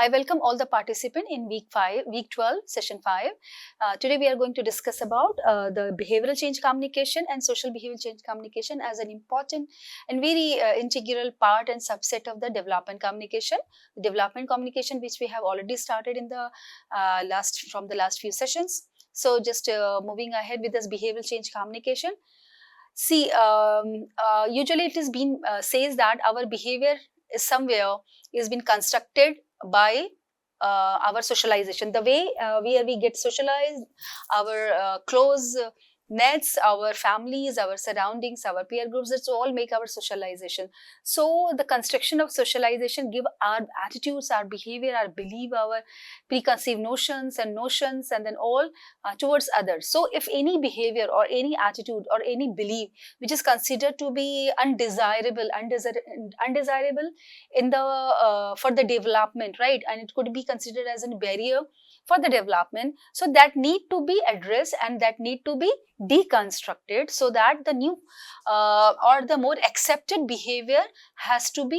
I welcome all the participants in week 12, session 5. Today we are going to discuss about the behavioral change communication and social behavioral change communication as an important and very integral part and subset of the development communication. Development communication which we have already started in the last few sessions. So just moving ahead with this behavioral change communication. See, usually it has been says that our behavior is somewhere is been constructed by our socialization, the way where we get socialized, our close nets, our families, our surroundings, our peer groups, it's all make our socialization. So the construction of socialization give our attitudes, our behavior, our belief, our preconceived notions and then all towards others. So if any behavior or any attitude or any belief which is considered to be undesirable in the for the development, right, and it could be considered as a barrier for the development, so that need to be addressed and that need to be deconstructed, so that the new or the more accepted behavior has to be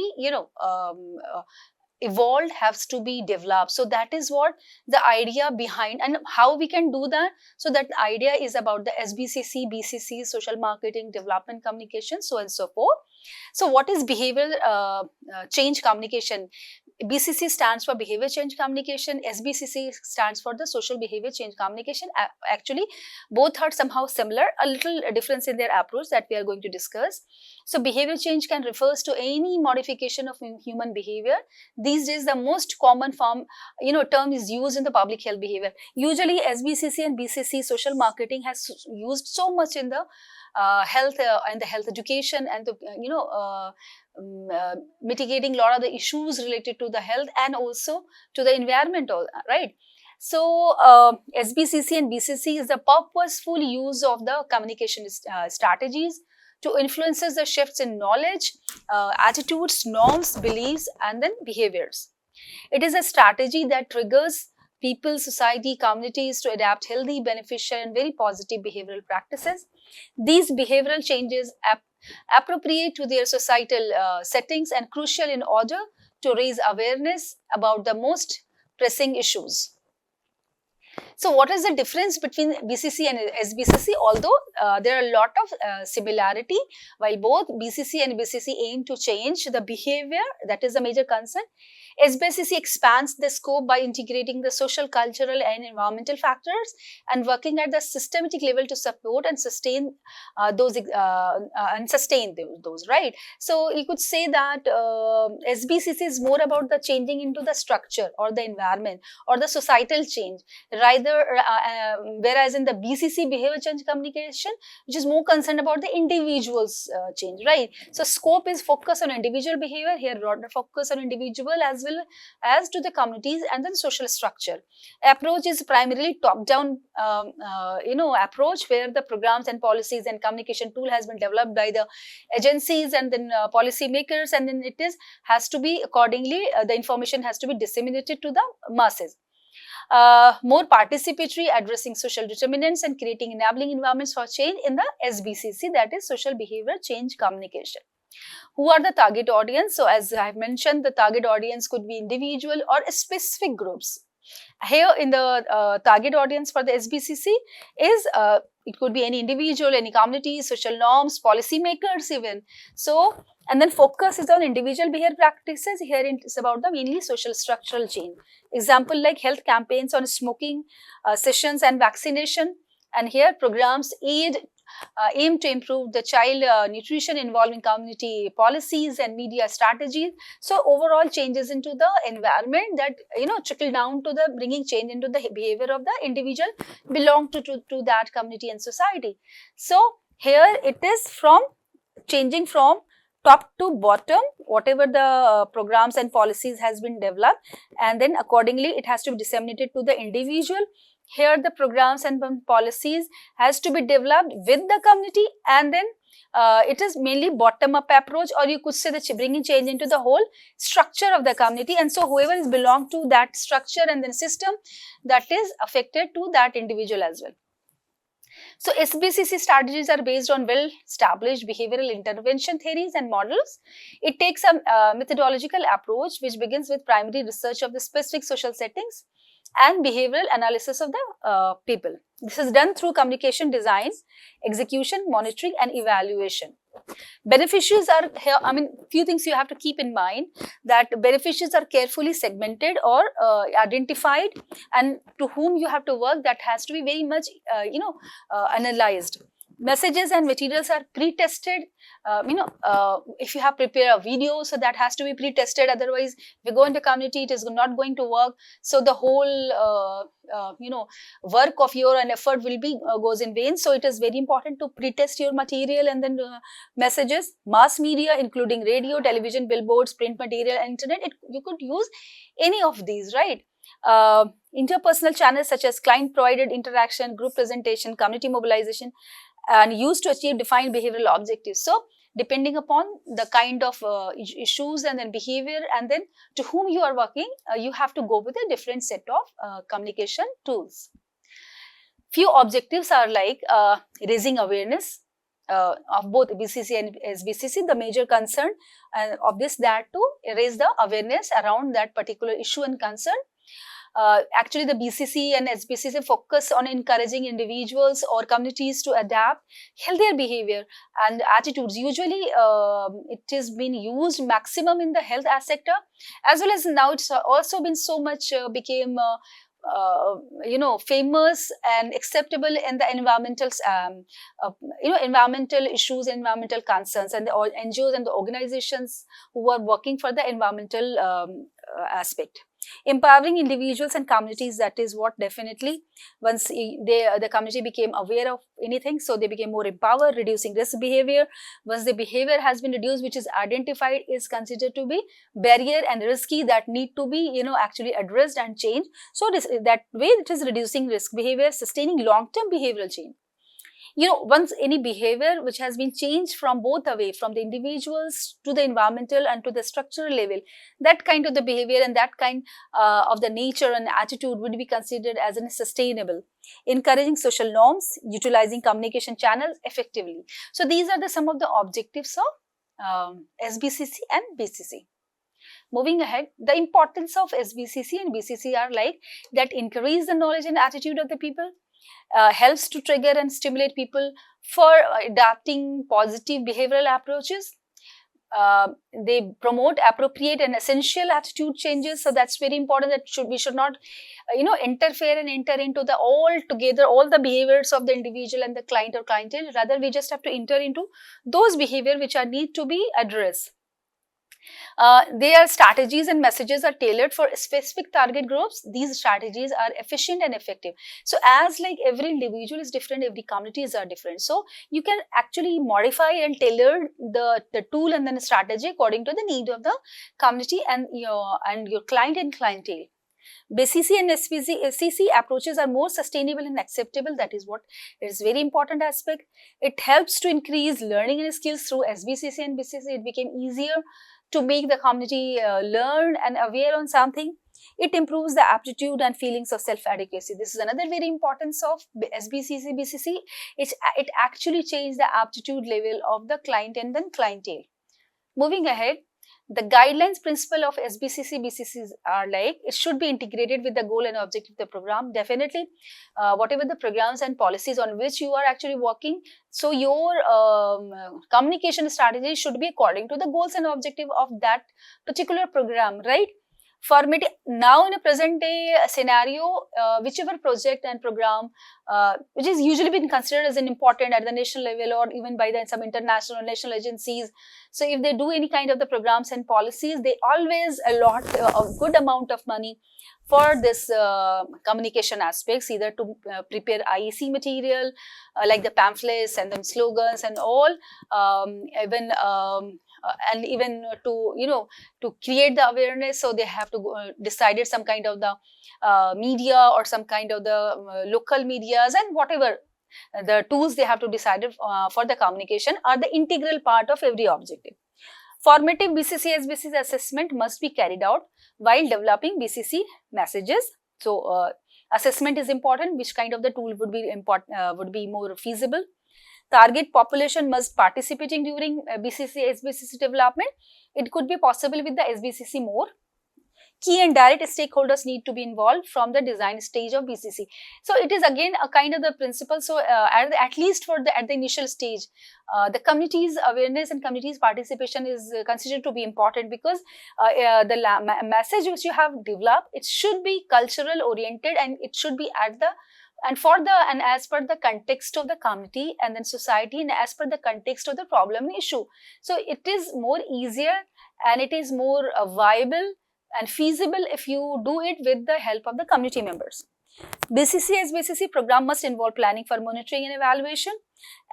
evolved, has to be developed. So that is what the idea behind, and how we can do that. So that idea is about the SBCC, BCC, social marketing, development communication, so and so forth. So what is behavioral change communication? BCC stands for behavior change communication, SBCC stands for the social behavior change communication. Actually both are somehow similar, a little difference in their approach that we are going to discuss. So behavior change can refers to any modification of human behavior. These days the most common form term is used in the public health behavior. Usually SBCC and BCC social marketing has used so much in the health and the health education and the mitigating a lot of the issues related to the health and also to the environment, right? So SBCC and BCC is the purposeful use of the communication strategies to influences the shifts in knowledge, attitudes, norms, beliefs and then behaviors. It is a strategy that triggers people, society, communities to adapt healthy, beneficial and very positive behavioral practices. These behavioral changes appropriate to their societal settings and crucial in order to raise awareness about the most pressing issues. So what is the difference between BCC and SBCC? Although there are a lot of similarity, while both BCC and BCC aim to change the behavior, that is the major concern. SBCC expands the scope by integrating the social, cultural and environmental factors and working at the systematic level to support and sustain those, right? So you could say that SBCC is more about the changing into the structure or the environment or the societal change, rather whereas in the BCC behavior change communication, which is more concerned about the individual's change, right? So scope is focus on individual behavior, here broader focus on individual as well as to the communities and then social structure. Approach is primarily top-down approach, where the programs and policies and communication tool has been developed by the agencies and then policy makers, and then has to be accordingly the information has to be disseminated to the masses. More participatory, addressing social determinants and creating enabling environments for change in the SBCC, that is social behavior change communication. Who are the target audience? So as I have mentioned, the target audience could be individual or specific groups. Here in the target audience for the SBCC is it could be any individual, any community, social norms, policy makers even. So, and then focus is on individual behavior practices. Here it's about the mainly social structural change. Example like health campaigns on smoking sessions and vaccination. And here programs aim to improve the child nutrition involving community policies and media strategies. So overall changes into the environment that trickle down to the bringing change into the behavior of the individual belong to that community and society. So here it is from changing from top to bottom, whatever the programs and policies has been developed, and then accordingly it has to be disseminated to the individual. Here the programs and policies has to be developed with the community, and then it is mainly bottom-up approach, or you could say that bringing change into the whole structure of the community, and so whoever is belong to that structure and then system, that is affected to that individual as well. So SBCC strategies are based on well-established behavioral intervention theories and models. It takes a methodological approach which begins with primary research of the specific social settings and behavioral analysis of the people. This is done through communication design, execution, monitoring and evaluation. Beneficiaries are here, few things you have to keep in mind, that beneficiaries are carefully segmented or identified, and to whom you have to work, that has to be very much, analyzed. Messages and materials are pre-tested. If you have prepared a video, so that has to be pre-tested. Otherwise, if you go into community, it is not going to work. So the whole, work of your and effort will be goes in vain. So it is very important to pre-test your material and then messages. Mass media, including radio, television, billboards, print material, and internet. You could use any of these, right? Interpersonal channels such as client-provided interaction, group presentation, community mobilization, and used to achieve defined behavioral objectives. So depending upon the kind of issues and then behavior and then to whom you are working, you have to go with a different set of communication tools. Few objectives are like raising awareness of both BCC and SBCC. The major concern of this, that to raise the awareness around that particular issue and concern. Actually, the BCC and SBCC focus on encouraging individuals or communities to adapt healthier behavior and attitudes. Usually, it is been used maximum in the health sector, as well as now it's also been so much became famous and acceptable in the environmental, environmental issues, environmental concerns, and the NGOs and the organizations who are working for the environmental aspect. Empowering individuals and communities, that is what definitely once the community became aware of anything, so they became more empowered. Reducing risk behavior, once the behavior has been reduced, which is identified, is considered to be barrier and risky, that need to be actually addressed and changed. So that way it is reducing risk behavior, sustaining long-term behavioral change. Once any behavior which has been changed from both away, from the individuals to the environmental and to the structural level, that kind of the behavior and that kind of the nature and attitude would be considered as sustainable. Encouraging social norms, utilizing communication channels effectively. So these are some of the objectives of SBCC and BCC. Moving ahead, the importance of SBCC and BCC are like that: increase the knowledge and attitude of the people, helps to trigger and stimulate people for adapting positive behavioral approaches. They promote appropriate and essential attitude changes. So that's very important, that we should not interfere and enter into the all the behaviors of the individual and the client or clientele. Rather, we just have to enter into those behavior which are need to be addressed. Their strategies and messages are tailored for specific target groups. These strategies are efficient and effective. So as like every individual is different, every communities are different. So you can actually modify and tailor the tool and then the strategy according to the need of the community and your client and clientele. BCC and SBCC approaches are more sustainable and acceptable. That is what is very important aspect. It helps to increase learning and skills through SBCC and BCC. It became easier to make the community learn and aware on something. It improves the aptitude and feelings of self-adequacy. This is another very importance of SBCC, BCC. It actually changed the aptitude level of the client and then clientele. Moving ahead, the guidelines principle of SBCC, BCCs are like, it should be integrated with the goal and objective of the program. Definitely, whatever the programs and policies on which you are actually working, so your communication strategy should be according to the goals and objective of that particular program, right? Format now in a present day scenario, whichever project and program which is usually been considered as an important at the national level or even by some international or national agencies. So if they do any kind of the programs and policies, they always allot a good amount of money for this communication aspects, either to prepare IEC material like the pamphlets and then slogans and all, and even to create the awareness. So they have to decided some kind of the media or some kind of the local medias and whatever the tools they have to decide for the communication are the integral part of every objective. Formative BCC SBCC assessment must be carried out while developing BCC messages. So assessment is important, which kind of the tool would be more feasible. Target population must participating during BCC, SBCC development. It could be possible with the SBCC more. Key and direct stakeholders need to be involved from the design stage of BCC. So it is again a kind of the principle. So at least at the initial stage, the community's awareness and community's participation is considered to be important, because the message which you have developed, it should be cultural oriented, and it should be as per the context of the community and then society, and as per the context of the problem and issue. So it is more easier and it is more viable and feasible if you do it with the help of the community members. BCC SBCC program must involve planning for monitoring and evaluation,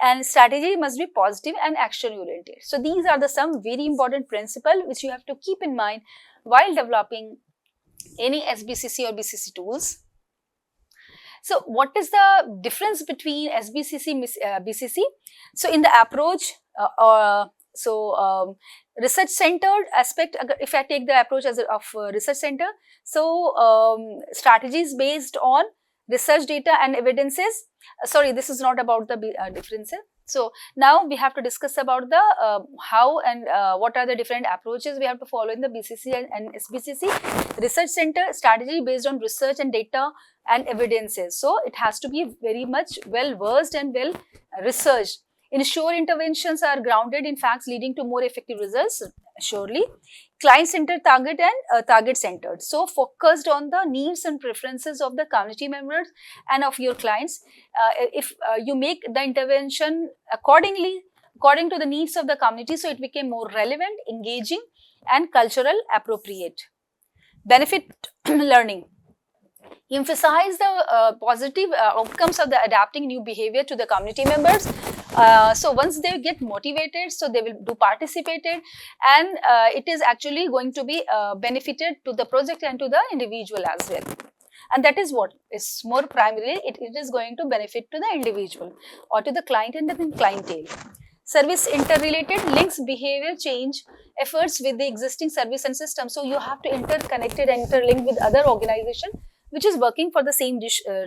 and strategy must be positive and action oriented. So these are some very important principles which you have to keep in mind while developing any SBCC or BCC tools. So what is the difference between SBCC and BCC? So in the approach, research centered aspect, if I take the approach of research center, so strategies based on research data and evidences. Sorry, this is not about the differences. So now we have to discuss about the how and what are the different approaches we have to follow in the BCC and SBCC. Research center strategy based on research and data and evidences. So it has to be very much well versed and well researched. Ensure interventions are grounded in facts leading to more effective results, surely. Client-centered target and target-centered. So focused on the needs and preferences of the community members and of your clients. If you make the intervention according to the needs of the community, so it became more relevant, engaging and cultural appropriate. Benefit learning. Emphasize the positive outcomes of the adapting new behavior to the community members. So once they get motivated, so they will do participated, and it is actually going to be benefited to the project and to the individual as well. And that is what is more primarily, it is going to benefit to the individual or to the client and the clientele. Service interrelated links behavior change efforts with the existing service and system. So you have to interconnected and interlink with other organization which is working for the same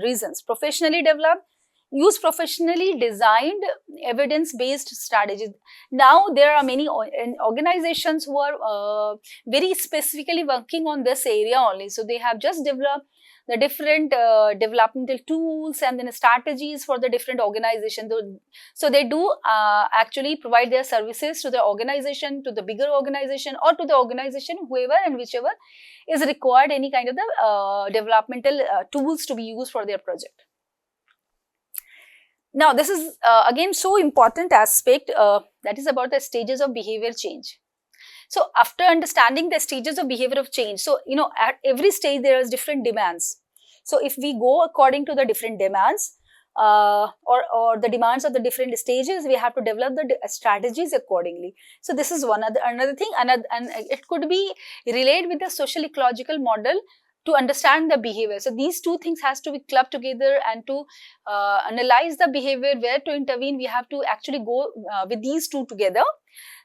reasons. Professionally developed, use professionally designed evidence-based strategies. Now there are many organizations who are very specifically working on this area only. So they have just developed the different developmental tools and then strategies for the different organizations. So they do actually provide their services to the organization, to the bigger organization or to the organization, whoever and whichever is required any kind of the developmental tools to be used for their project. Now this is again so important aspect that is about the stages of behavior change. So after understanding the stages of behavior of change, so at every stage there is different demands. So if we go according to the different demands or the demands of the different stages, we have to develop the strategies accordingly. So this is another thing, and it could be related with the social ecological model to understand the behavior. So these two things has to be clubbed together, and to analyze the behavior, where to intervene, we have to actually go with these two together.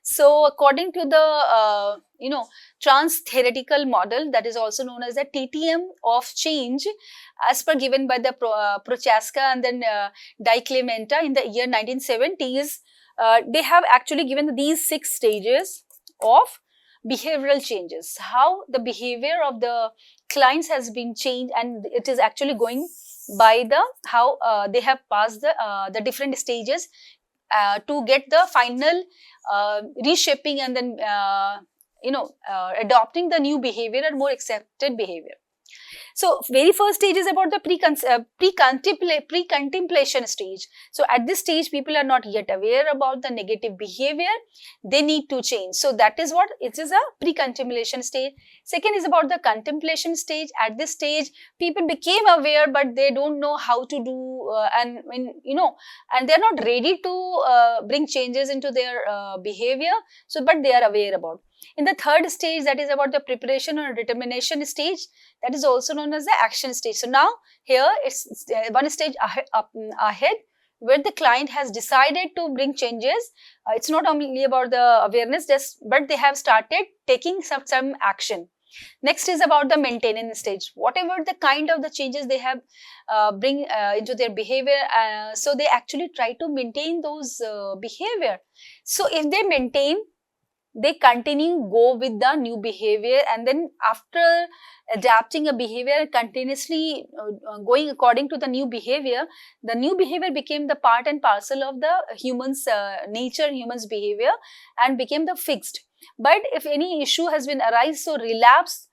So according to the trans-theoretical model, that is also known as the TTM of change, as per given by the Prochaska and then Di-Clementa in the year 1970s, they have actually given these 6 stages of behavioral changes, how the behavior of the clients has been changed, and it is actually going by the how they have passed the different stages to get the final reshaping and then adopting the new behavior and more accepted behavior. So very first stage is about the pre-contemplation stage. So at this stage, people are not yet aware about the negative behavior. They need to change. So that is what it is, a pre-contemplation stage. Second is about the contemplation stage. At this stage, people became aware, but they don't know how to do and they're not ready to bring changes into their behavior. So, but they are aware about. In the third stage, that is about the preparation or determination stage, that is also known as the action stage. So now here it's one stage ahead, where the client has decided to bring changes. It's not only about the awareness, but they have started taking some action. Next is about the maintenance stage. Whatever the kind of the changes they have bring into their behavior, so they actually try to maintain those behavior. So if they maintain, they continue go with the new behavior, and then after adapting a behavior continuously going according to the new behavior became the part and parcel of the human's nature, human's behavior, and became the fixed. But if any issue has been arise, so relapse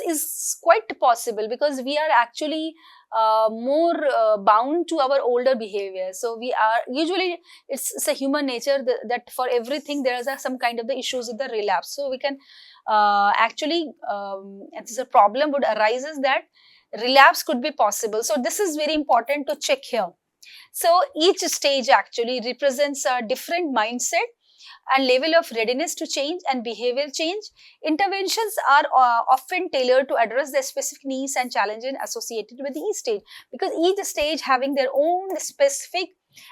is quite possible, because we are actually more bound to our older behavior. So we are usually, it's a human nature that for everything there is some kind of the issues with the relapse. So we can actually it's a problem would arises that relapse could be possible. So this is very important to check here. So each stage actually represents a different mindset and level of readiness to change and behavior change. Interventions are often tailored to address the specific needs and challenges associated with each stage, because each stage having their own specific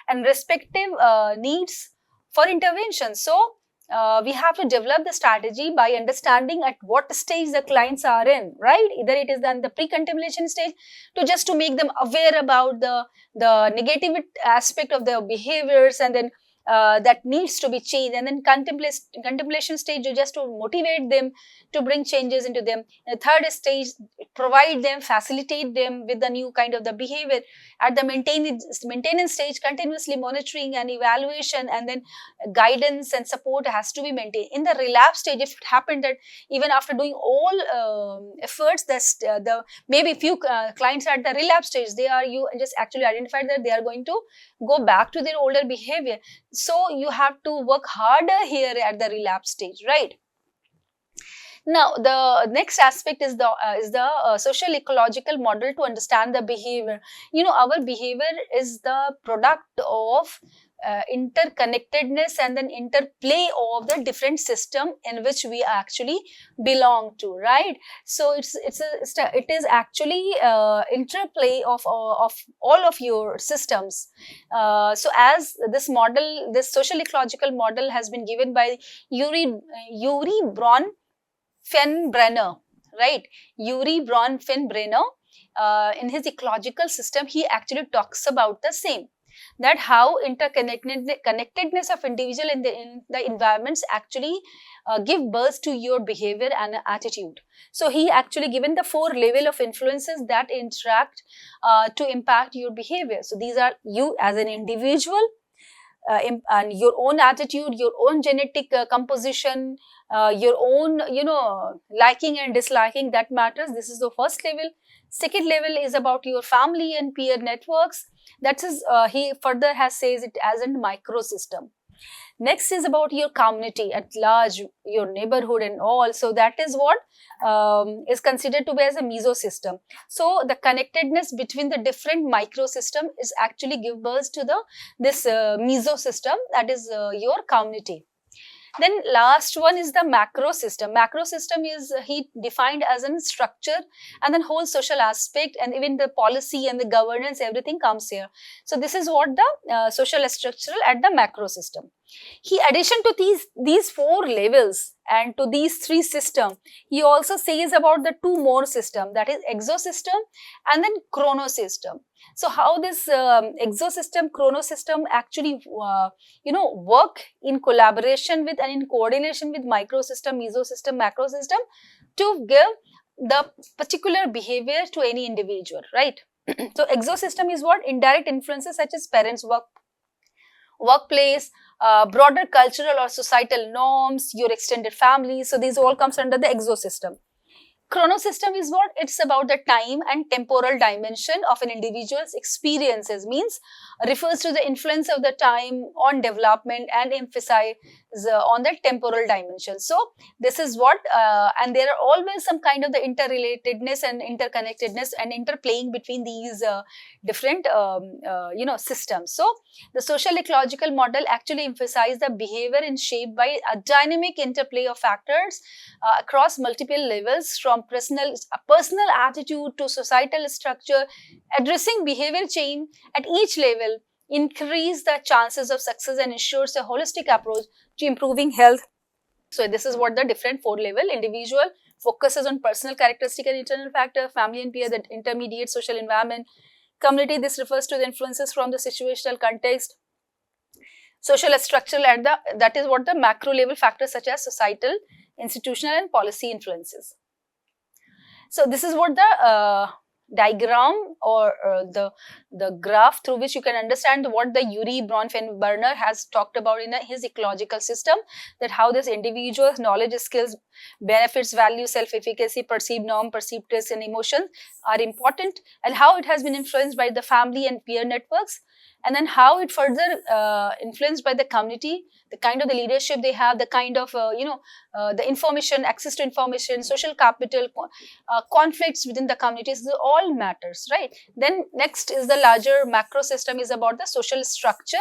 and respective needs for intervention. So we have to develop the strategy by understanding at what stage the clients are in, right? Either it is in the pre-contemplation stage, to make them aware about the negative aspect of their behaviors, and then that needs to be changed, and then contemplation stage, you just to motivate them to bring changes into them. In the third stage, provide them, facilitate them with the new kind of the behavior. At the maintenance stage, continuously monitoring and evaluation, and then guidance and support has to be maintained. In the relapse stage, if it happened that even after doing all efforts, the maybe few clients are at the relapse stage, you just actually identified that they are going to go back to their older behavior. So you have to work harder here at the relapse stage, right? Now, the next aspect is the social ecological model to understand the behavior. You know, our behavior is the product of interconnectedness and then interplay of the different system in which we actually belong to, right? So it is actually interplay of all of your systems. So as this social ecological model has been given by Yuri Braun Fenbrenner, right? Yuri Braun Fenbrenner, in his ecological system, he actually talks about the same, that how interconnectedness of individual in the environments actually give birth to your behavior and attitude. So he actually given the 4 level of influences that interact to impact your behavior. So these are you as an individual, and your own attitude, your own genetic composition, your own liking and disliking, that matters. This is the first level. Second level is about your family and peer networks. That is he further has says it as a microsystem. Next is about your community at large, your neighborhood and all. So that is what is considered to be as a mesosystem. So the connectedness between the different microsystem is actually give birth to this mesosystem, that is your community. Then last one is the macro system. Macro system is he defined as a structure and then whole social aspect, and even the policy and the governance, everything comes here. So this is what the social structural at the macro system. He addition to these 4 levels and to these 3 systems, he also says about the 2 more system, that is exosystem and then chronosystem. So how this exosystem, chronosystem actually work in collaboration with and in coordination with microsystem, mesosystem, macrosystem to give the particular behavior to any individual, right? So exosystem is what? Indirect influences such as parents, workplace, broader cultural or societal norms, your extended family. So these all comes under the exosystem. Chronosystem is what? It's about the time and temporal dimension of an individual's experiences, means refers to the influence of the time on development and emphasize on the temporal dimension. So this is what and there are always some kind of the interrelatedness and interconnectedness and interplaying between these different systems. So the social ecological model actually emphasizes the behavior and shaped by a dynamic interplay of factors across multiple levels, from personal attitude to societal structure. Addressing behavior change at each level increase the chances of success and ensures a holistic approach to improving health. So this is what the different 4 level: individual, focuses on personal characteristic and internal factor. Family and peer, the intermediate social environment. Community, this refers to the influences from the situational context. Social structural at the, that is what the macro level factors such as societal, institutional and policy influences. So this is what the diagram or the graph through which you can understand what the Yuri Bronfenbrenner has talked about in his ecological system, that how this individual's knowledge, skills, benefits, values, self-efficacy, perceived norm, perceived tastes and emotions are important, and how it has been influenced by the family and peer networks, and then how it further influenced by the community, the kind of the leadership they have, the kind of the information, access to information, social capital, conflicts within the communities, all matters, right? Then next is the larger macro system, is about the social structure,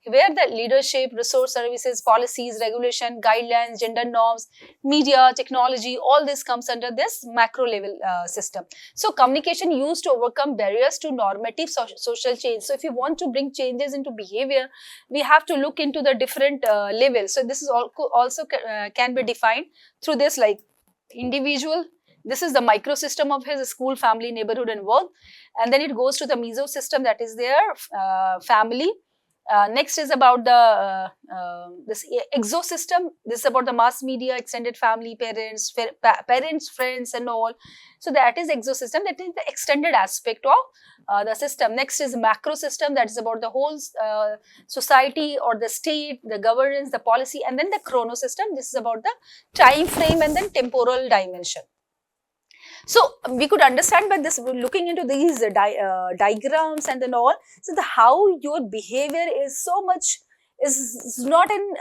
where the leadership, resource services, policies, regulation, guidelines, gender norms, media, technology, all this comes under this macro level system. So communication used to overcome barriers to normative social change. So if you want to bring changes into behavior, we have to look into the different levels. So this is also can be defined through this, like individual. This is the micro system of his school, family, neighborhood and work. And then it goes to the meso system, that is their family. Next is about the this exosystem. This is about the mass media, extended family, parents, friends and all. So that is exosystem, that is the extended aspect of the system. Next is macro system, that is about the whole society or the state, the governance, the policy, and then the chrono system. This is about the time frame and then temporal dimension. So we could understand by this, looking into these diagrams and then all, so the how your behavior is so much is not an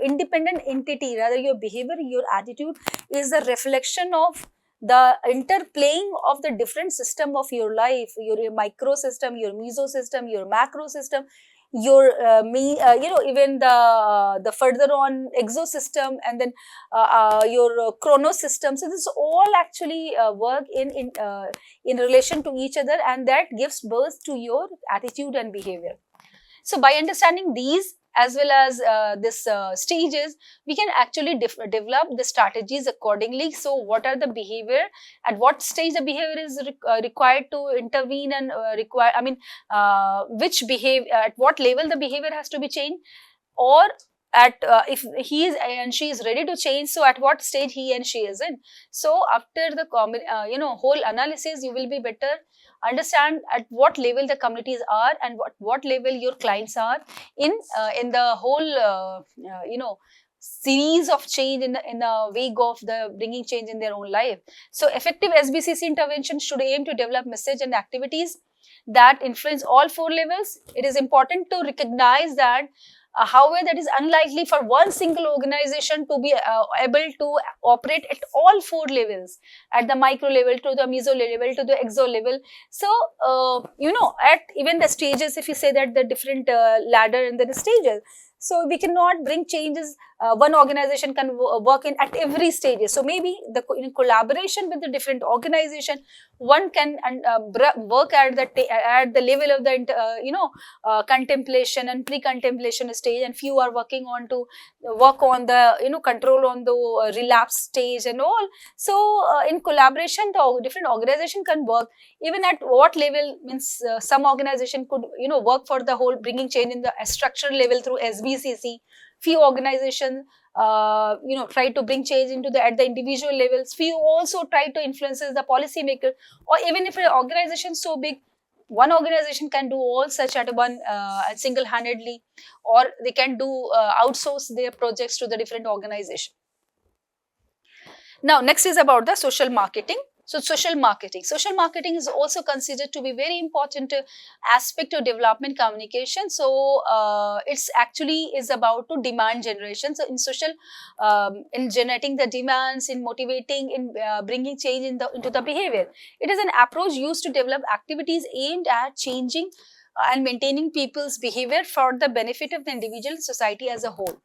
independent entity. Rather, your behavior, your attitude is a reflection of the interplaying of the different system of your life, your micro system, your meso system, your macro system, your even the further on exosystem, and then your chrono system. So this all actually work in relation to each other, and that gives birth to your attitude and behavior. So by understanding these as well as this stages, we can actually develop the strategies accordingly. So what are the behavior, at what stage the behavior is required to intervene, and which behavior, at what level the behavior has to be changed, or at if he is and she is ready to change, so at what stage he and she is in. So after the whole analysis, you will be better understand at what level the communities are and what level your clients are in the whole series of change in the wake of the bringing change in their own life. So effective SBCC intervention should aim to develop message and activities that influence all four levels. It is important to recognize that however, that is unlikely for one single organization to be able to operate at all four levels, at the micro level, to the meso level, to the exo level. So, at even the stages, if you say that the different ladder and then the stages, so we cannot bring changes. One organization can work in at every stage. So maybe in collaboration with the different organization, one can work at the level of the contemplation and pre-contemplation stage, and few are working on to work on the control on the relapse stage and all. So in collaboration, the different organization can work even at what level. Means some organization could work for the whole bringing change in the structural level through SBCC. Few organizations try to bring change into at the individual levels. Few also try to influence the policy maker, or even if an organization is so big, one organization can do all such at one single-handedly, or they can do outsource their projects to the different organization. Now next is about the social marketing. So social marketing is also considered to be very important aspect of development communication. So it's actually is about to demand generation. So in social, in generating the demands, in motivating, in bringing change into the behavior. It is an approach used to develop activities aimed at changing and maintaining people's behavior for the benefit of the individual and society as a whole.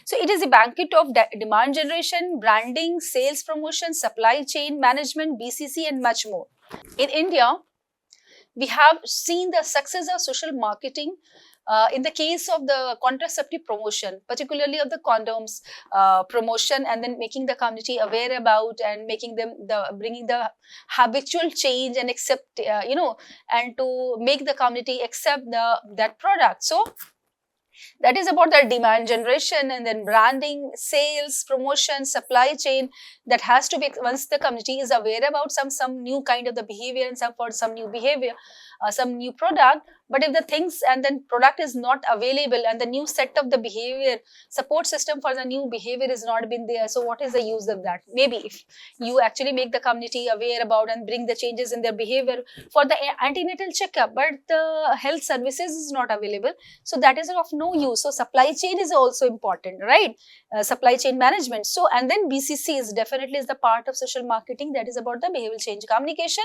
So it is a banquet of demand generation, branding, sales promotion, supply chain management, BCC and much more. In India, we have seen the success of social marketing in the case of the contraceptive promotion, particularly of the condoms promotion, and then making the community aware about and making them bringing the habitual change and accept, and to make the community accept that product. So that is about the demand generation, and then branding, sales, promotion, supply chain. That has to be, once the community is aware about some new kind of the behavior and some new behavior, some new product. But if the things and then product is not available, and the new set of the behavior support system for the new behavior is not been there, so what is the use of that? Maybe if you actually make the community aware about and bring the changes in their behavior for the antenatal checkup, but the health services is not available, so that is of no use. So supply chain is also important, right? Supply chain management. So, and then BCC is definitely is the part of social marketing, that is about the behavioral change communication.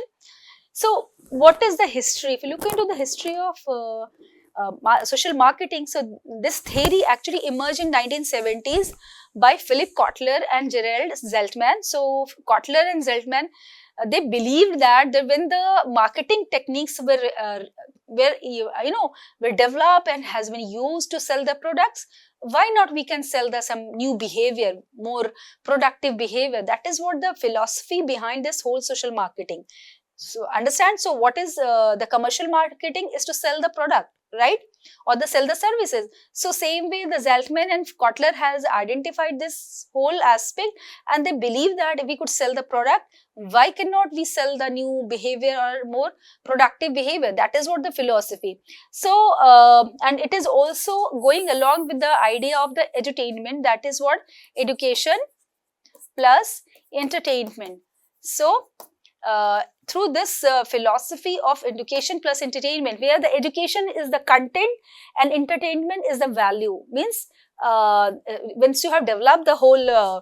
So what is the history? If you look into the history of social marketing, so this theory actually emerged in 1970s by Philip Kotler and Gerald Zeltman. So Kotler and Zeltman, they believed that when the marketing techniques were developed and has been used to sell the products, why not we can sell some new behavior, more productive behavior? That is what the philosophy behind this whole social marketing. So understand, so what is the commercial marketing is to sell the product, right? Or sell the services. So same way the Zeltman and Kotler has identified this whole aspect, and they believe that if we could sell the product, why cannot we sell the new behavior or more productive behavior? That is what the philosophy. So and it is also going along with the idea of the edutainment, that is what education plus entertainment. So through this philosophy of education plus entertainment, where the education is the content and entertainment is the value, means once you have developed the whole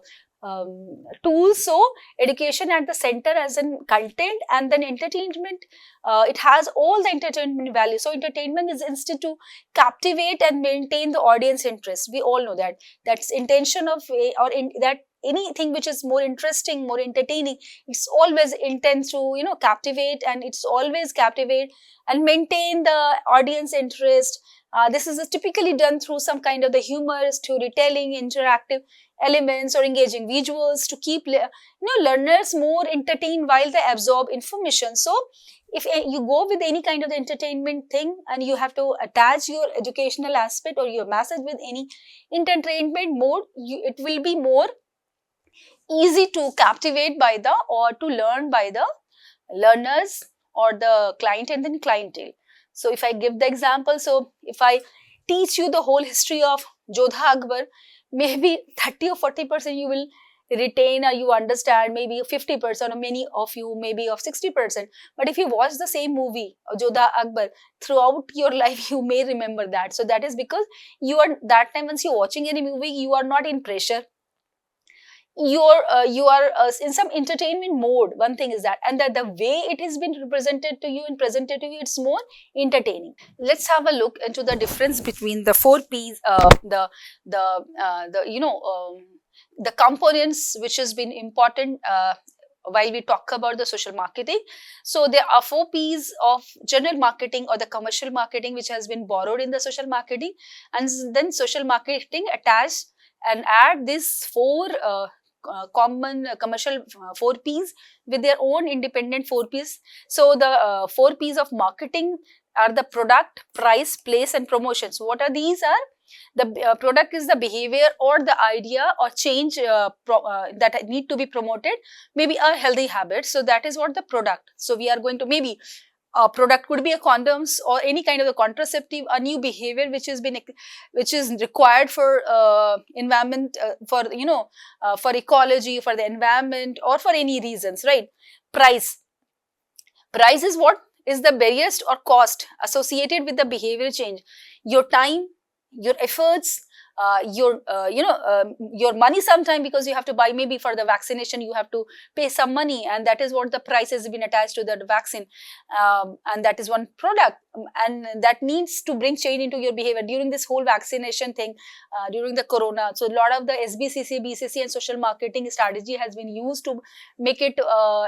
tool, so education at the center as in content, and then entertainment, it has all the entertainment value. So entertainment is instinct to captivate and maintain the audience interest. We all know that that's intention of that anything which is more interesting, more entertaining, it's always intends to captivate, and it's always captivate and maintain the audience interest. This is typically done through some kind of the humor, storytelling, interactive elements, or engaging visuals to keep learners more entertained while they absorb information. So if you go with any kind of the entertainment thing, and you have to attach your educational aspect or your message with any entertainment mode, it will be more easy to captivate by the, or to learn by the learners or the client and then clientele. So if I give the example, so if I teach you the whole history of Jodha Akbar, maybe 30 or 40% you will retain or you understand, maybe 50%, or many of you maybe of 60%. But if you watch the same movie Jodha Akbar throughout your life, you may remember that. So that is because you are that time, once you're watching any movie, you are not in pressure, you are in some entertainment mode. One thing is that, and that the way it has been represented to you and presented to you, it's more entertaining. Let's have a look into the difference between the 4 P's, the components which has been important while we talk about the social marketing. So there are 4 P's of general marketing or the commercial marketing which has been borrowed in the social marketing, and then social marketing attached and add these 4 common commercial 4 P's with their own independent 4 P's. So the 4 P's of marketing are the product, price, place, and promotions. What are these? Are the product is the behavior or the idea or change that need to be promoted, maybe a healthy habit. So that is what the product. So we are going to, maybe a product could be a condoms or any kind of the contraceptive, a new behavior which is required for environment, for for ecology, for the environment, or for any reasons, right? Price is what is the barriers or cost associated with the behavior change. Your time, your efforts, your money sometime, because you have to buy, maybe for the vaccination you have to pay some money, and that is what the price has been attached to the vaccine, and that is one product, and that needs to bring change into your behavior during this whole vaccination thing, during the corona. So a lot of the SBCC, BCC and social marketing strategy has been used to make it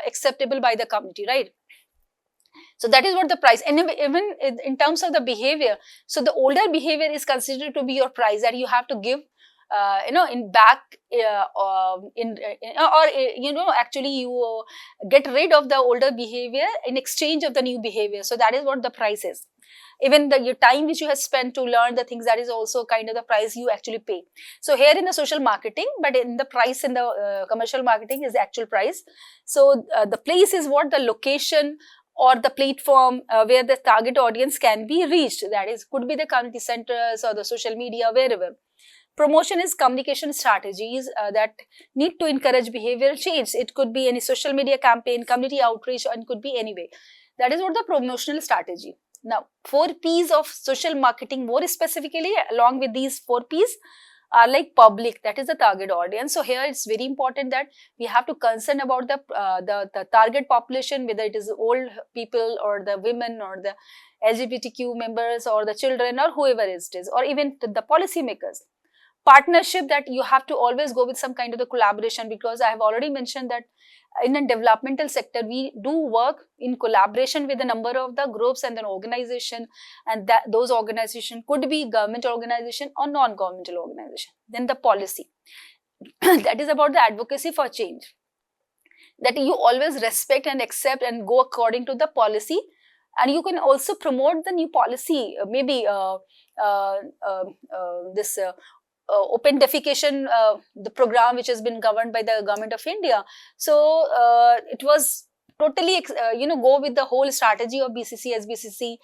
acceptable by the community, right? So that is what the price, and even in terms of the behavior, so the older behavior is considered to be your price that you have to give, in back, actually you get rid of the older behavior in exchange of the new behavior. So that is what the price is. Even your time which you have spent to learn the things, that is also kind of the price you actually pay. So here in the social marketing, but in the price in the commercial marketing is the actual price. So the place is what, the location or the platform where the target audience can be reached. That is, could be the community centers or the social media, wherever. Promotion is communication strategies that need to encourage behavioral change. It could be any social media campaign, community outreach, and could be any way. That is what the promotional strategy. Now, 4 P's of social marketing, more specifically, along with these 4 P's, are like public, that is the target audience. So here it's very important that we have to concern about the target population, whether it is old people or the women or the LGBTQ members or the children or whoever it is, or even the policy makers. Partnership, that you have to always go with some kind of the collaboration, because I have already mentioned that in a developmental sector we do work in collaboration with a number of the groups and an organization, and that those organizations could be government organization or non-governmental organization. Then the policy that is about the advocacy for change, that you always respect and accept and go according to the policy, and you can also promote the new policy, maybe this open defecation, the program which has been governed by the government of India. So it was totally, go with the whole strategy of BCC, SBCC,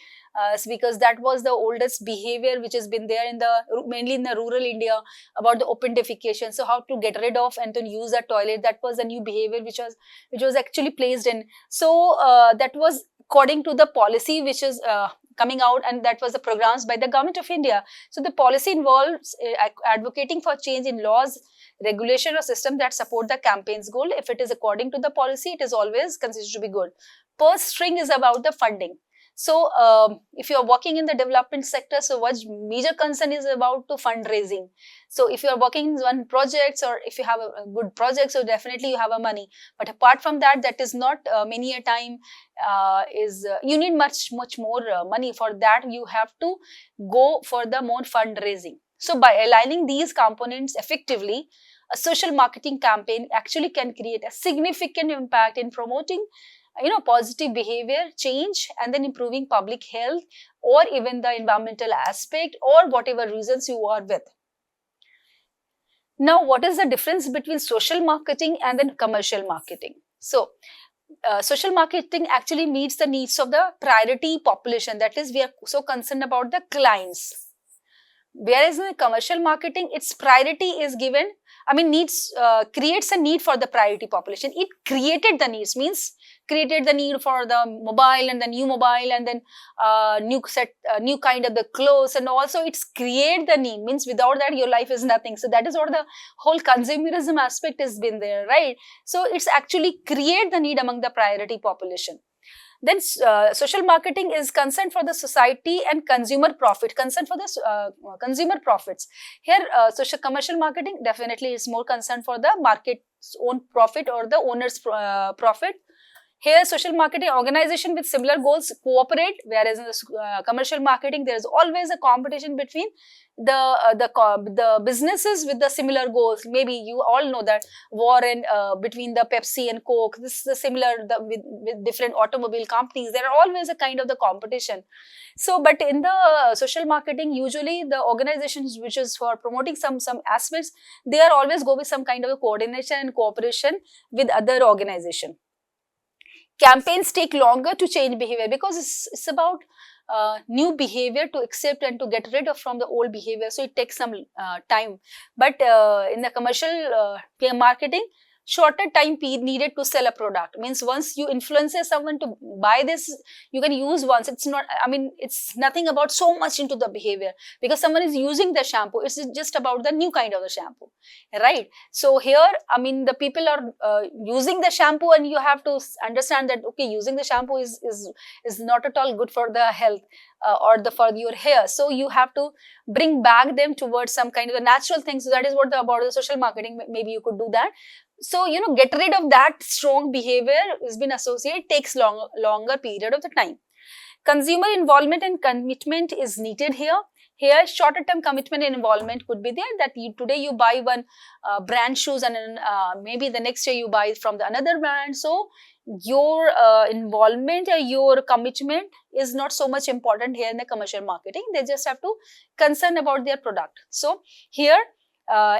because that was the oldest behavior which has been there in the, mainly in the rural India, about the open defecation. So how to get rid of and to use a toilet, that was the new behavior which was actually placed in. So that was according to the policy which is coming out, and that was the programs by the government of India. So the policy involves advocating for change in laws, regulation or system that support the campaign's goal. If it is according to the policy, it is always considered to be good. Purse string is about the funding. So if you are working in the development sector, so what major concern is about to fundraising. So if you are working in one projects, or if you have a good project, so definitely you have a money. But apart from that, that is not many a time you need much more money. For that you have to go for the more fundraising. So by aligning these components effectively, a social marketing campaign actually can create a significant impact in promoting positive behavior change, and then improving public health, or even the environmental aspect, or whatever reasons you are with. Now, what is the difference between social marketing and then commercial marketing? So social marketing actually meets the needs of the priority population, that is, we are so concerned about the clients. Whereas in commercial marketing, its priority is given, creates a need for the priority population. It created the needs, means created the need for the mobile and the new mobile, and then new kind of the clothes, and also it's create the need, means without that your life is nothing. So that is what the whole consumerism aspect has been there, right? So it's actually create the need among the priority population. Then social marketing is concerned for the society and consumer profit, concerned for the consumer profits. Here social commercial marketing definitely is more concerned for the market's own profit or the owner's profit. Here social marketing organization with similar goals cooperate, whereas in the commercial marketing there is always a competition between the businesses with the similar goals. Maybe you all know that war between the Pepsi and Coke. This is the similar with different automobile companies. There are always a kind of the competition. So, but in the social marketing, usually the organizations which is for promoting some aspects, they are always go with some kind of a coordination and cooperation with other organization. Campaigns take longer to change behavior, because it's about new behavior to accept and to get rid of from the old behavior. So it takes some time. But in the commercial marketing, shorter time period needed to sell a product. Means once you influence someone to buy this, you can use once. It's not, it's nothing about so much into the behavior, because someone is using the shampoo. It's just about the new kind of the shampoo, right? So here, the people are using the shampoo, and you have to understand that, okay, using the shampoo is not at all good for the health. or for your hair. So you have to bring back them towards some kind of the natural things. So that is what about the social marketing, maybe you could do that. So, get rid of that strong behavior has been associated, takes longer period of the time. Consumer involvement and commitment is needed here. Here, shorter term commitment and involvement could be there, that today you buy one brand shoes, and maybe the next year you buy from the another brand. So your involvement or your commitment is not so much important here in the commercial marketing. They just have to concern about their product. So here,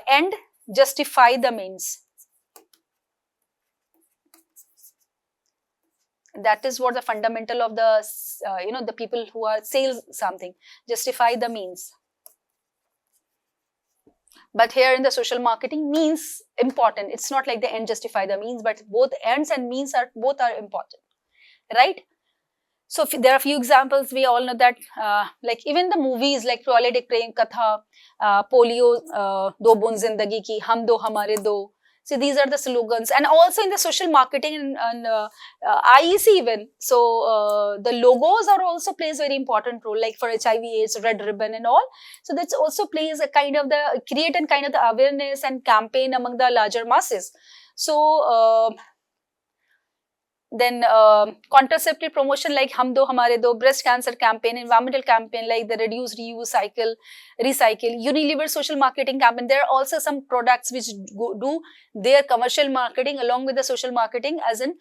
end justify the means. That is what the fundamental of the the people who are sales something, justify the means. But here in the social marketing, means important. It's not like the end justify the means, but both ends and means are both are important, right? So there are a few examples. We all know that, like even the movies like Toilet Ek Prem Katha, Polio Do Bund Zindagi Ki, Hum Do Hamare Do. So these are the slogans, and also in the social marketing and IEC even. So the logos are also plays very important role, like for HIV/AIDS, red ribbon and all. So that also plays a kind of the create and kind of the awareness and campaign among the larger masses. So then contraceptive promotion like Hum Do Hamare Do, breast cancer campaign, environmental campaign like the reduce, reuse, recycle, Unilever social marketing campaign. There are also some products which do their commercial marketing along with the social marketing, as in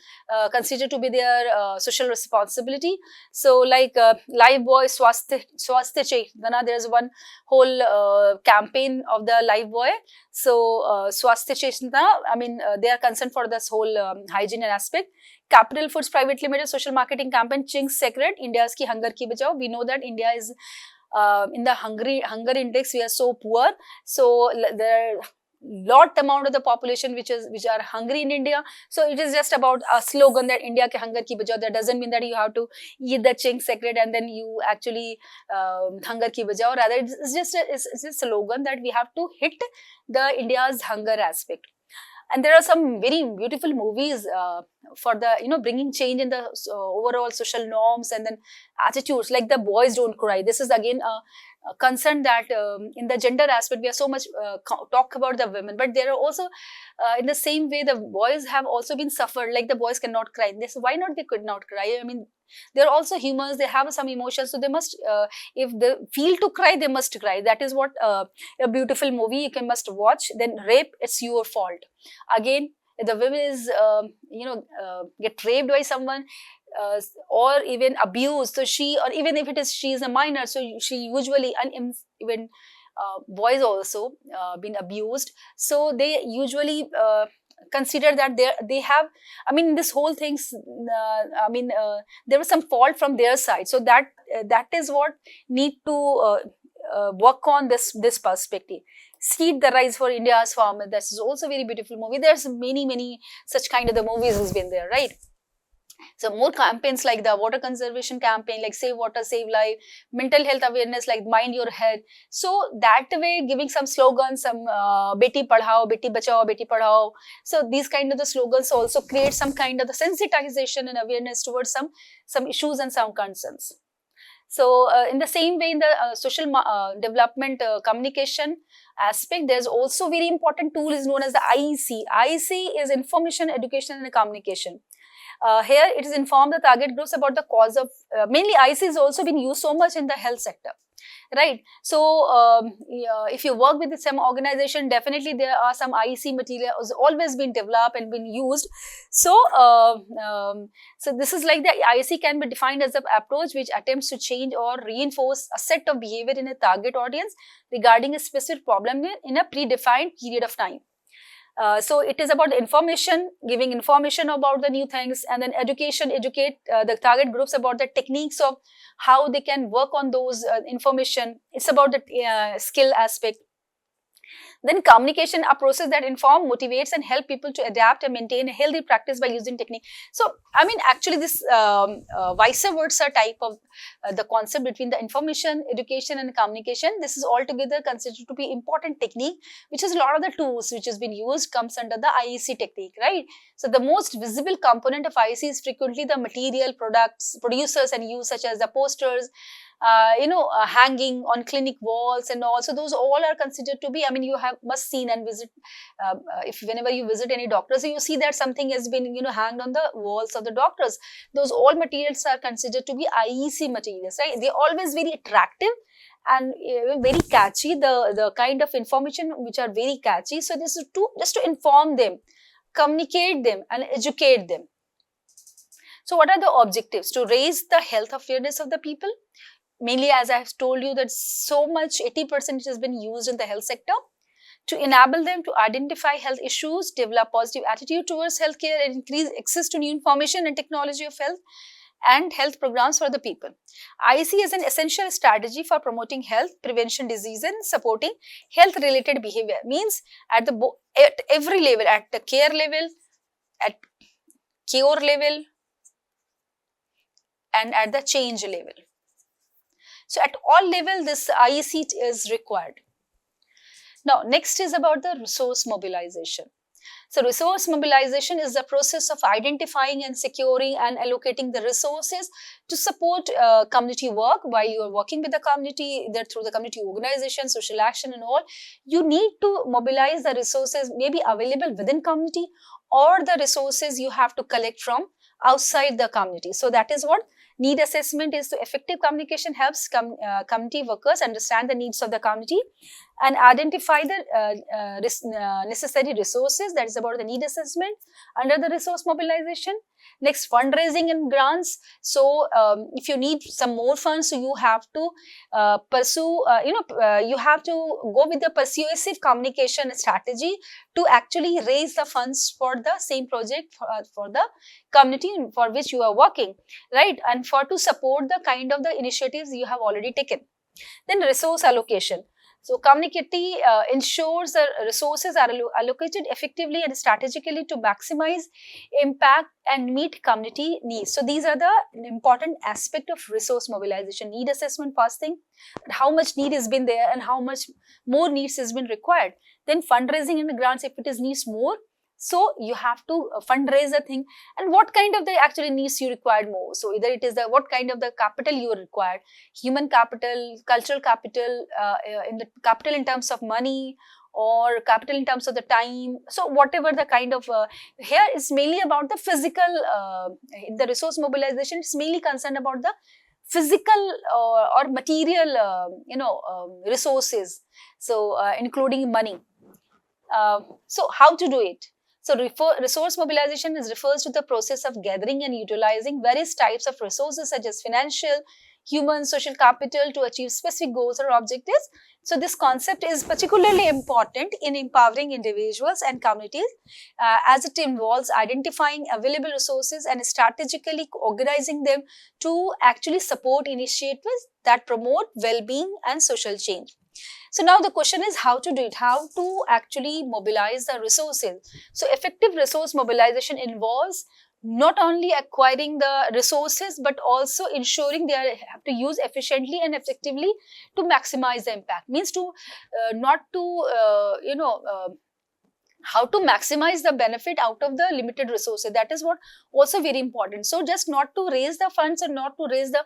considered to be their social responsibility. So like Lifebuoy Swasthya Chetna, there's one whole campaign of the Lifebuoy. So Swasthya Chetna, I mean they are concerned for this whole hygiene aspect. Capital Foods Private Limited social marketing campaign, Ching's Secret, India's ki hunger ki bachao. We know that India is in the hunger index, we are so poor. So there are lot amount of the population which are hungry in India. So it is just about a slogan that India ke hunger ki bachao. That doesn't mean that you have to eat the Ching's Secret and then you actually hunger ki bachao. Rather, it's just a slogan that we have to hit the India's hunger aspect. And there are some very beautiful movies for the bringing change in the overall social norms and then attitudes, like The Boys Don't Cry. This is again a concern that in the gender aspect we are so much talk about the women, but there are also in the same way the boys have also been suffered, like the boys cannot cry. This why not they could not cry? I mean, they're also humans, they have some emotions, so they must if they feel to cry, they must cry. That is what a beautiful movie you can must watch. Then rape, it's your fault. Again, if the woman is get raped by someone or even abused, so she, or even if she is a minor, so she usually, and even boys also been abused, so they usually consider that they have, I mean, this whole things, there was some fault from their side. So that is what need to work on this perspective. Seed the Rise for India's Farmer. This is also a very beautiful movie. There's many such kind of the movies has been there, right? So more campaigns like the water conservation campaign, like Save Water, Save Life, mental health awareness like Mind Your Head. So that way, giving some slogans, some Beti Padhao, Beti Bachao, Beti Padhao. So these kind of the slogans also create some kind of the sensitization and awareness towards some issues and some concerns. So in the same way, in the social development communication aspect, there's also very important tool is known as the IEC. IEC is Information, Education and Communication. Here it is inform the target groups about the cause of, mainly IEC has also been used so much in the health sector, right? So if you work with some organization, definitely there are some IEC materials always been developed and been used. So so this is like the IEC can be defined as an approach which attempts to change or reinforce a set of behavior in a target audience regarding a specific problem in a predefined period of time. So it is about information, giving information about the new things, and then educate the target groups about the techniques of how they can work on those information. It's about the skill aspect. Then communication, a process that inform, motivates and help people to adapt and maintain a healthy practice by using technique. So, I mean, actually this vice versa type of the concept between the information, education and communication, this is altogether considered to be important technique, which is a lot of the tools which has been used comes under the IEC technique, right? So, the most visible component of IEC is frequently the material, products, producers and use such as the posters, hanging on clinic walls and all. So those all are considered to be, I mean, you have must seen and visit, if whenever you visit any doctor, so you see that something has been, hanged on the walls of the doctors. Those all materials are considered to be IEC materials, right? They're always very attractive and very catchy, the kind of information which are very catchy. So this is just to inform them, communicate them and educate them. So what are the objectives? To raise the health awareness of the people. Mainly, as I have told you, that so much 80% has been used in the health sector. To enable them to identify health issues, develop positive attitude towards healthcare, and increase access to new information and technology of health and health programs for the people. IEC is an essential strategy for promoting health, prevention disease and supporting health related behavior. Means at every level, at the care level, at cure level and at the change level. So at all levels, this IEC is required. Now, next is about the resource mobilization. So resource mobilization is the process of identifying and securing and allocating the resources to support community work. While you are working with the community, either through the community organization, social action and all, you need to mobilize the resources maybe available within community, or the resources you have to collect from outside the community. So that is what need assessment is. To effective communication helps community workers understand the needs of the community and identify the necessary resources. That is about the need assessment under the resource mobilization. Next, fundraising and grants. So if you need some more funds, so you have to pursue, you have to go with the persuasive communication strategy to actually raise the funds for the same project for the community for which you are working, right? And to support the kind of the initiatives you have already taken. Then resource allocation. So community ensures that resources are allocated effectively and strategically to maximize impact and meet community needs. So these are the important aspect of resource mobilization. Need assessment, first thing, how much need has been there and how much more needs has been required. Then fundraising and grants, if it is needs more, so you have to fundraise the thing, and what kind of the actually needs you required more. So either it is the what kind of the capital you required, human capital, cultural capital, in the capital in terms of money, or capital in terms of the time. So whatever the kind of here is mainly about the physical. The resource mobilization is mainly concerned about the physical or material resources. So including money. So how to do it? So resource mobilization refers to the process of gathering and utilizing various types of resources such as financial, human, social capital to achieve specific goals or objectives. So this concept is particularly important in empowering individuals and communities as it involves identifying available resources and strategically organizing them to actually support initiatives that promote well-being and social change. So now the question is how to do it, how to actually mobilize the resources. So effective resource mobilization involves not only acquiring the resources but also ensuring they have to use efficiently and effectively to maximize the impact. Means to how to maximize the benefit out of the limited resources. That is what also very important. So just not to raise the funds and not to raise the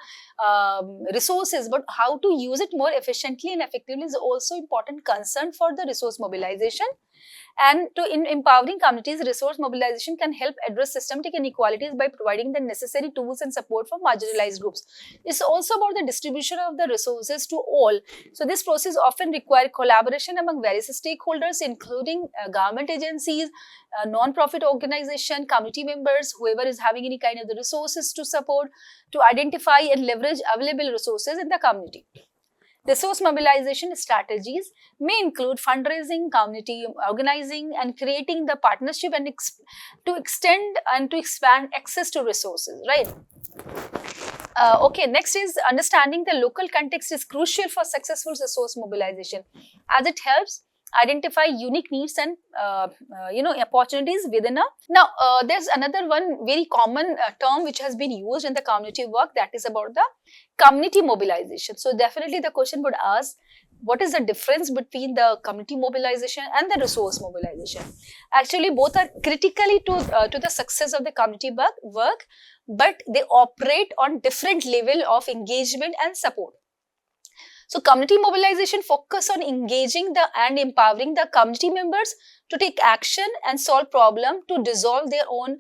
resources, but how to use it more efficiently and effectively is also important concern for the resource mobilization. And in empowering communities, resource mobilization can help address systematic inequalities by providing the necessary tools and support for marginalized groups. It's also about the distribution of the resources to all. So this process often requires collaboration among various stakeholders, including government agencies, non-profit organization, community members, whoever is having any kind of the resources to support, to identify and leverage available resources in the community. Resource mobilization strategies may include fundraising, community organizing, and creating the partnership and to extend and to expand access to resources, right? Okay, next is understanding the local context is crucial for successful resource mobilization, as it helps identify unique needs and opportunities within a. Now there's another one very common term which has been used in the community work, that is about the community mobilization. So definitely the question would ask, what is the difference between the community mobilization and the resource mobilization? Actually both are critically to the success of the community work, but they operate on different level of engagement and support. So community mobilization focus on engaging and empowering the community members to take action and solve problem, to dissolve their own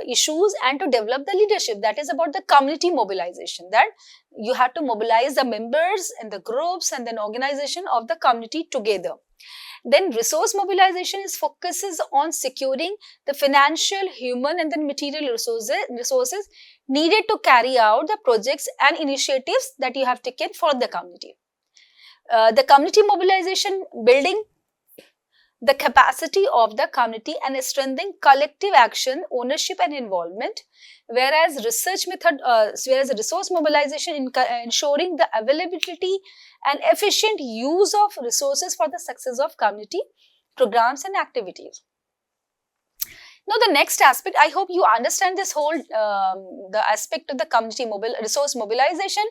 issues and to develop the leadership. That is about the community mobilization, that you have to mobilize the members and the groups and then organization of the community together. Then resource mobilization focuses on securing the financial, human and then material resources needed to carry out the projects and initiatives that you have taken for the community. The community mobilization building the capacity of the community and strengthening collective action, ownership and involvement, whereas resource mobilization ensuring the availability and efficient use of resources for the success of community programs and activities. Now the next aspect, I hope you understand this whole the aspect of the community resource mobilization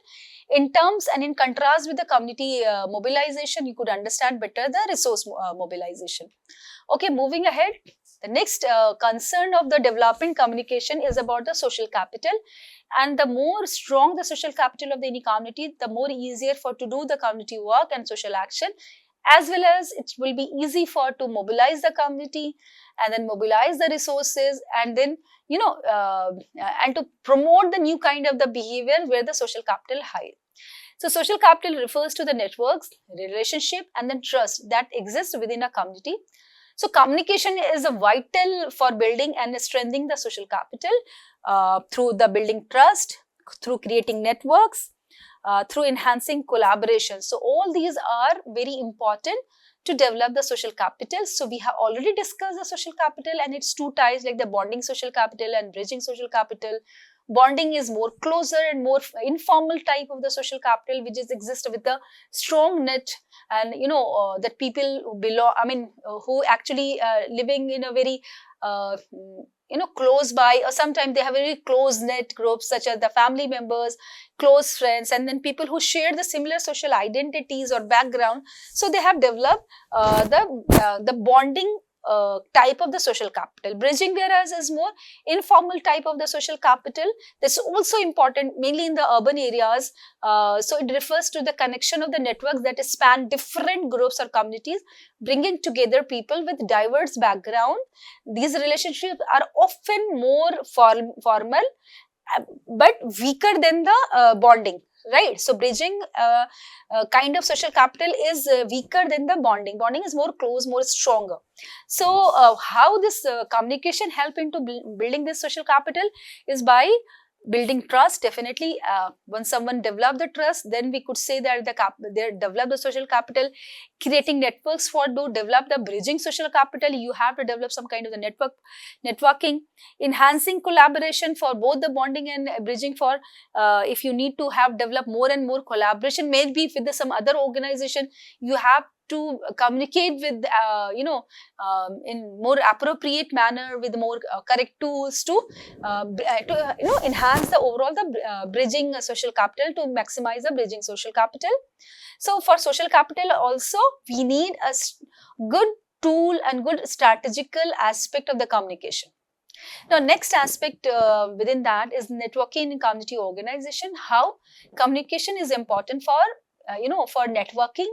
in terms and in contrast with the community mobilization. You could understand better the resource mobilization. Okay, moving ahead, the next concern of the development communication is about the social capital, and the more strong the social capital of any community, the more easier for to do the community work and social action, as well as it will be easy for to mobilize the community and then mobilize the resources and then and to promote the new kind of the behavior where the social capital high. So social capital refers to the networks, relationship and then trust that exists within a community. So communication is a vital for building and strengthening the social capital through the building trust, through creating networks, through enhancing collaboration. So all these are very important to develop the social capital. So we have already discussed the social capital and its two types, like the bonding social capital and bridging social capital. Bonding is more closer and more informal type of the social capital, which is exist with a strong net, and that people who belong, who actually living in a very close by, or sometimes they have very close net groups such as the family members, close friends, and then people who share the similar social identities or background. So they have developed the bonding type of the social capital. Bridging, whereas, is more informal type of the social capital. That's also important mainly in the urban areas. So it refers to the connection of the networks that span different groups or communities, bringing together people with diverse background. These relationships are often more formal but weaker than the bonding, right? So bridging kind of social capital is weaker than the bonding. Bonding is more close, more stronger. So how this communication help into building this social capital is by building trust. Definitely, once someone develop the trust, then we could say that they develop the social capital. Creating networks for to develop the bridging social capital, you have to develop some kind of the networking. Enhancing collaboration for both the bonding and bridging, for if you need to have develop more and more collaboration, maybe with some other organization, you have to communicate with in more appropriate manner, with more correct tools to enhance the overall the bridging social capital, to maximize the bridging social capital. So for social capital also we need a good tool and good strategical aspect of the communication. Now next aspect within that is networking in community organization. How communication is important for for networking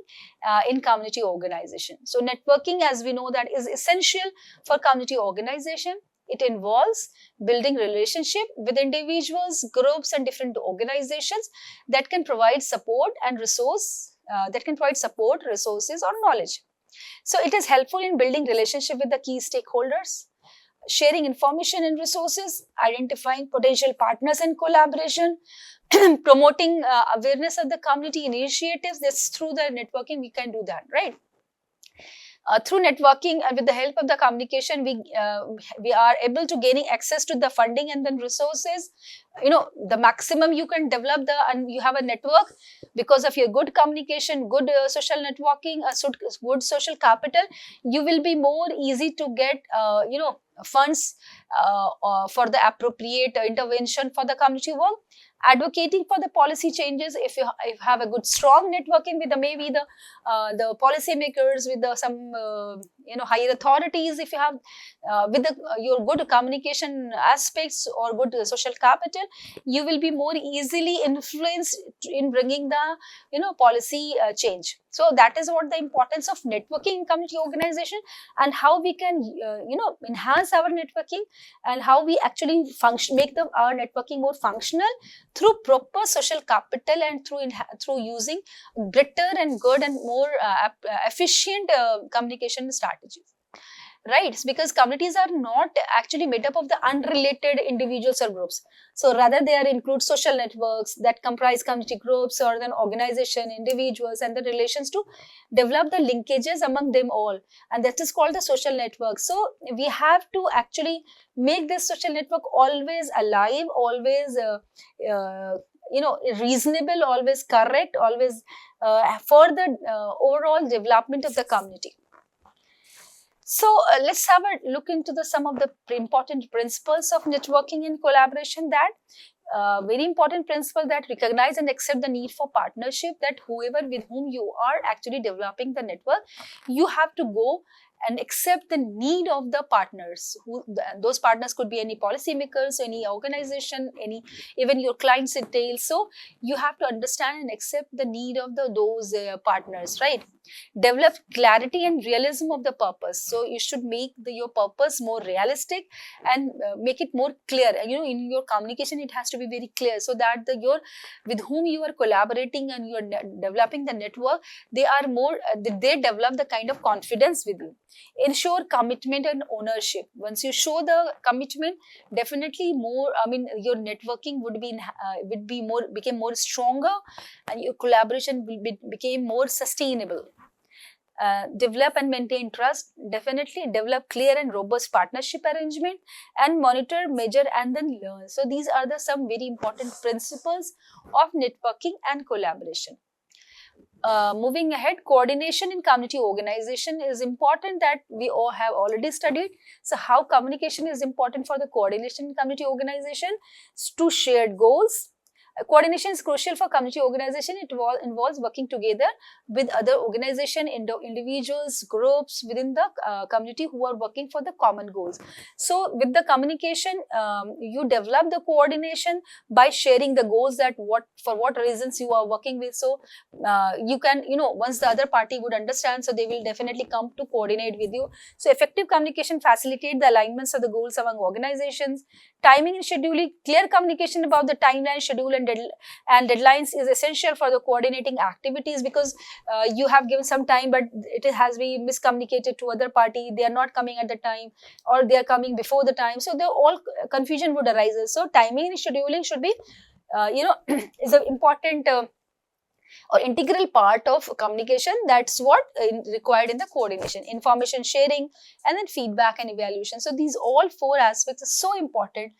in community organization. So networking, as we know, that is essential for community organization. It involves building relationship with individuals, groups and different organizations that can provide support and resources or knowledge. So it is helpful in building relationship with the key stakeholders, sharing information and resources, identifying potential partners and collaboration, promoting awareness of the community initiatives. That's through the networking we can do that, right? Through networking and with the help of the communication, we are able to gaining access to the funding and then resources. The maximum you can develop and you have a network because of your good communication, good social networking, good social capital. You will be more easy to get funds for the appropriate intervention for the community work. Advocating for the policy changes, if you have a good strong networking with maybe the policy makers, with some higher authorities, if you have with your good communication aspects or good social capital, you will be more easily influenced in bringing the policy change. So that is what the importance of networking in community organization, and how we can enhance our networking, and how we actually make our networking more functional through proper social capital, and through using better and good and more efficient communication strategies. Right, it's because communities are not actually made up of the unrelated individuals or groups. So rather they are include social networks that comprise community groups or then organization, individuals, and the relations to develop the linkages among them all. And that is called the social network. So we have to actually make this social network always alive, always reasonable, always correct, always for the overall development of the community. So let's have a look into some of the important principles of networking and collaboration. That very important principle that recognize and accept the need for partnership, that whoever with whom you are actually developing the network, you have to go and accept the need of the partners. Those partners could be any policymakers, any organization, even your clients details. So you have to understand and accept the need of those partners, right? Develop clarity and realism of the purpose. So you should make your purpose more realistic and make it more clear. In your communication, it has to be very clear, so that with whom you are collaborating and you are developing the network, they are more they develop the kind of confidence with you. Ensure commitment and ownership. Once you show the commitment, definitely more, your networking became more stronger, and your collaboration will became more sustainable. Develop and maintain trust. Definitely develop clear and robust partnership arrangement, and monitor, measure, and then learn. So these are some very important principles of networking and collaboration. Moving ahead, coordination in community organization is important, that we all have already studied. So how communication is important for the coordination in community organization? To shared goals. Coordination is crucial for community organization. It involves working together with other organization, individuals, groups within the community who are working for the common goals. So with the communication, you develop the coordination by sharing the goals, that for what reasons you are working with. So you can, once the other party would understand, so they will definitely come to coordinate with you. So effective communication facilitate the alignments of the goals among organizations. Timing and scheduling. Clear communication about the timeline, schedule, and deadlines is essential for the coordinating activities, because you have given some time, but it has been miscommunicated to other party. They are not coming at the time, or they are coming before the time. So all confusion would arise. So timing and scheduling should be, is an important or integral part of communication. That's what required in the coordination. Information sharing, and then feedback and evaluation. So these all four aspects are so important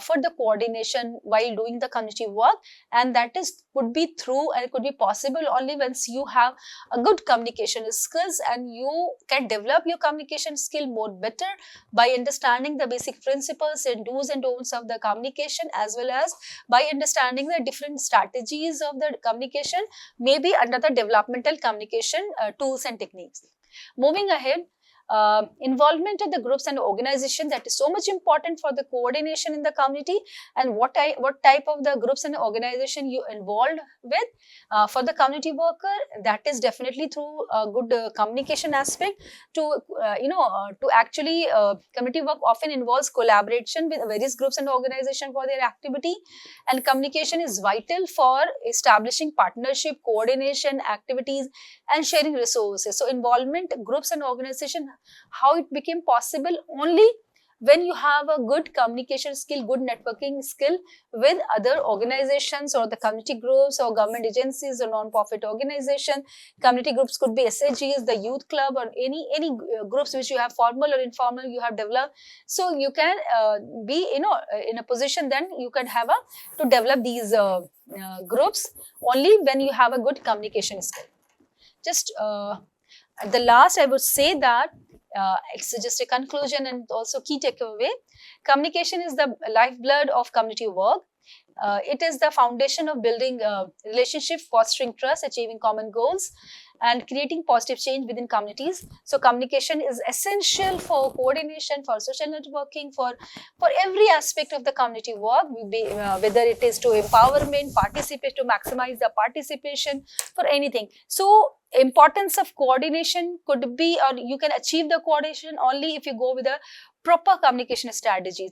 for the coordination while doing the community work, and that could be through, and it could be possible only once you have a good communication skills, and you can develop your communication skill more better by understanding the basic principles and do's and don'ts of the communication, as well as by understanding the different strategies of the communication, maybe under the developmental communication tools and techniques. Moving ahead, involvement of the groups and organization, that is so much important for the coordination in the community, and what type of the groups and organization you involved with for the community worker. That is definitely through a good communication aspect. To actually community work often involves collaboration with various groups and organization for their activity, and communication is vital for establishing partnership, coordination activities, and sharing resources. So involvement, groups and organization, how it became possible? Only when you have a good communication skill, good networking skill with other organizations, or the community groups, or government agencies, or non-profit organization. Community groups could be SHGs, the youth club, or any groups which you have formal or informal you have developed. So you can be in a position, then you can have to develop these groups only when you have a good communication skill. Just at the last, I would say that it's just a conclusion and also key takeaway. Communication is the lifeblood of community work. It is the foundation of building relationship, fostering trust, achieving common goals. and creating positive change within communities. So communication is essential for coordination, for social networking, for every aspect of the community work, whether it is to empowerment, participate, to maximize the participation, for anything. So importance of coordination could be, or you can achieve the coordination only if you go with a proper communication strategies.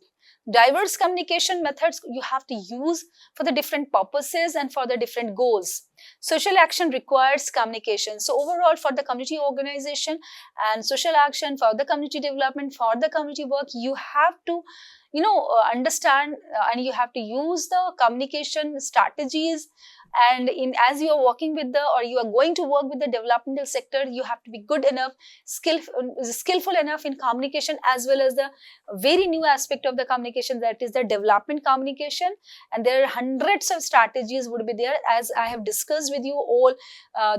Diverse communication methods you have to use for the different purposes and for the different goals. Social action requires communication. So overall, for the community organization and social action, for the community development, for the community work, you have to understand and you have to use the communication strategies. And as you are working with or you are going to work with the developmental sector, you have to be good enough, skillful enough in communication, as well as the very new aspect of the communication, that is the development communication. And there are hundreds of strategies would be there, as I have discussed with you all,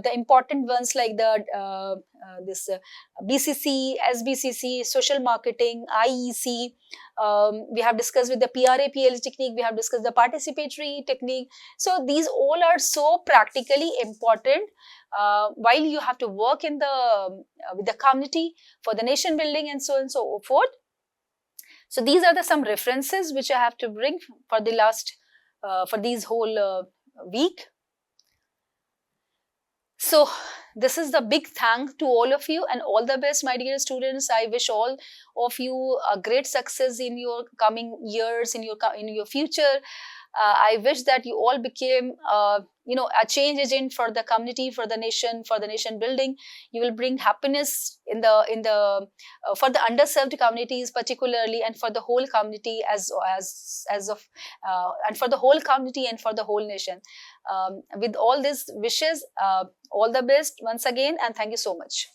the important ones like the this BCC, SBCC, social marketing, IEC. We have discussed with the PRA-PL technique, we have discussed the participatory technique. So these all are so practically important while you have to work in the with the community for the nation building and so on and so forth. So these are some references which I have to bring for the last for these whole week. So this is the big thank to all of you, and all the best, my dear students. I wish all of you a great success in your coming years, in your future. I wish that you all became a change agent for the community, for the nation building. You will bring happiness in the for the underserved communities particularly, and for the whole community as of and for the whole community and for the whole nation. With all these wishes, all the best once again, and thank you so much.